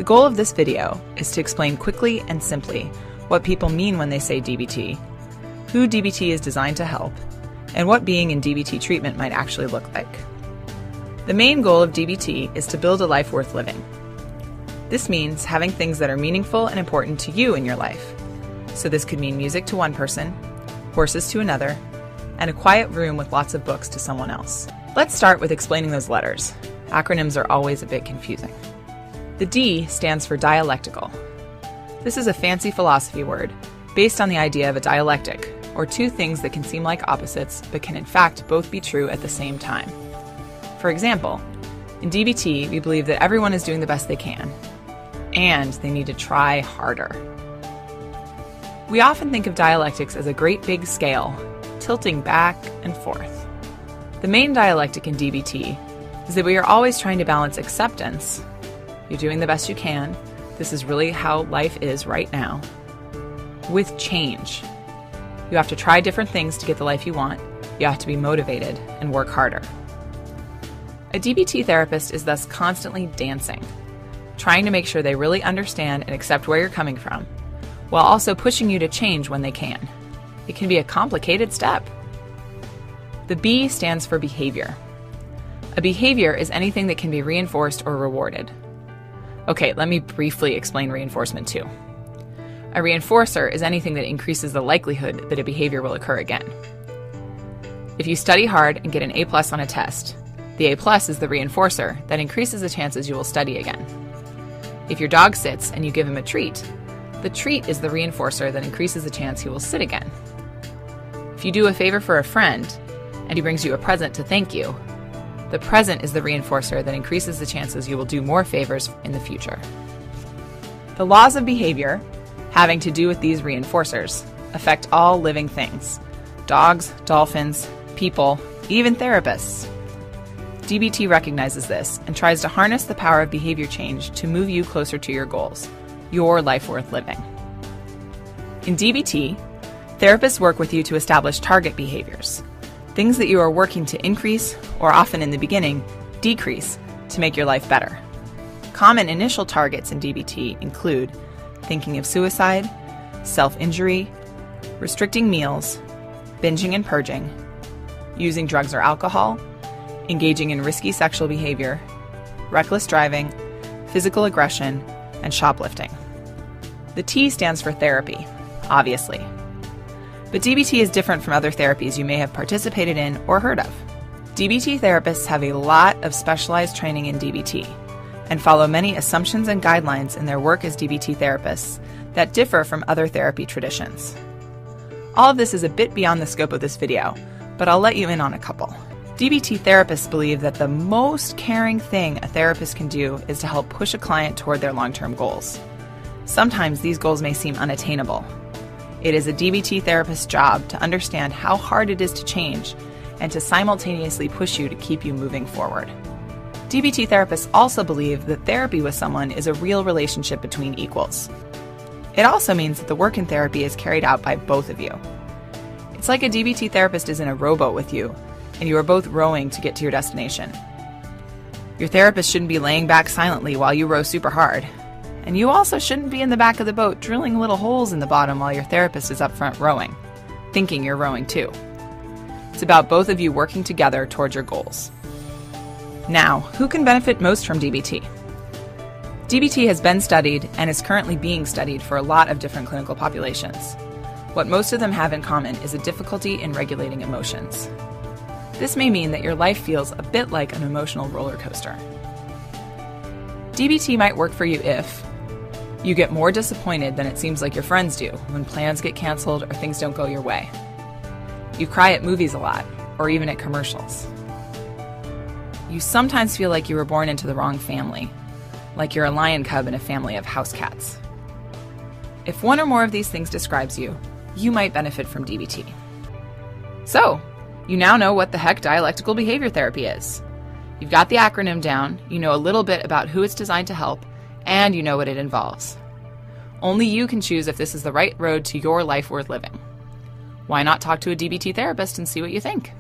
The goal of this video is to explain quickly and simply what people mean when they say DBT, who DBT is designed to help, and what being in DBT treatment might actually look like. The main goal of DBT is to build a life worth living. This means having things that are meaningful and important to you in your life. So this could mean music to one person, horses to another, and a quiet room with lots of books to someone else. Let's start with explaining those letters. Acronyms are always a bit confusing. The D stands for dialectical. This is a fancy philosophy word based on the idea of a dialectic, or two things that can seem like opposites but can in fact both be true at the same time. For example, in DBT, we believe that everyone is doing the best they can, and they need to try harder. We often think of dialectics as a great big scale, tilting back and forth. The main dialectic in DBT is that we are always trying to balance acceptance, you're doing the best you can, this is really how life is right now, with change. You have to try different things to get the life you want, you have to be motivated and work harder. A DBT therapist is thus constantly dancing, trying to make sure they really understand and accept where you're coming from, while also pushing you to change when they can. It can be a complicated step. The B stands for behavior. A behavior is anything that can be reinforced or rewarded. Okay, let me briefly explain reinforcement too. A reinforcer is anything that increases the likelihood that a behavior will occur again. If you study hard and get an A+ on a test, the A+ is the reinforcer that increases the chances you will study again. If your dog sits and you give him a treat, the treat is the reinforcer that increases the chance he will sit again. If you do a favor for a friend and he brings you a present to thank you, the present is the reinforcer that increases the chances you will do more favors in the future. The laws of behavior, having to do with these reinforcers, affect all living things: dogs, dolphins, people, even therapists. DBT recognizes this and tries to harness the power of behavior change to move you closer to your goals, your life worth living. In DBT, therapists work with you to establish target behaviors, things that you are working to increase, or often in the beginning, decrease, to make your life better. Common initial targets in DBT include thinking of suicide, self-injury, restricting meals, binging and purging, using drugs or alcohol, engaging in risky sexual behavior, reckless driving, physical aggression, and shoplifting. The T stands for therapy, obviously. But DBT is different from other therapies you may have participated in or heard of. DBT therapists have a lot of specialized training in DBT and follow many assumptions and guidelines in their work as DBT therapists that differ from other therapy traditions. All of this is a bit beyond the scope of this video, but I'll let you in on a couple. DBT therapists believe that the most caring thing a therapist can do is to help push a client toward their long-term goals. Sometimes these goals may seem unattainable. It is a DBT therapist's job to understand how hard it is to change and to simultaneously push you to keep you moving forward. DBT therapists also believe that therapy with someone is a real relationship between equals. It also means that the work in therapy is carried out by both of you. It's like a DBT therapist is in a rowboat with you, and you are both rowing to get to your destination. Your therapist shouldn't be laying back silently while you row super hard. And you also shouldn't be in the back of the boat drilling little holes in the bottom while your therapist is up front rowing, thinking you're rowing too. It's about both of you working together towards your goals. Now, who can benefit most from DBT? DBT has been studied and is currently being studied for a lot of different clinical populations. What most of them have in common is a difficulty in regulating emotions. This may mean that your life feels a bit like an emotional roller coaster. DBT might work for you if you get more disappointed than it seems like your friends do when plans get canceled or things don't go your way. You cry at movies a lot, or even at commercials. You sometimes feel like you were born into the wrong family, like you're a lion cub in a family of house cats. If one or more of these things describes you, you might benefit from DBT. So, you now know what the heck dialectical behavior therapy is. You've got the acronym down, you know a little bit about who it's designed to help, and you know what it involves. Only you can choose if this is the right road to your life worth living. Why not talk to a DBT therapist and see what you think?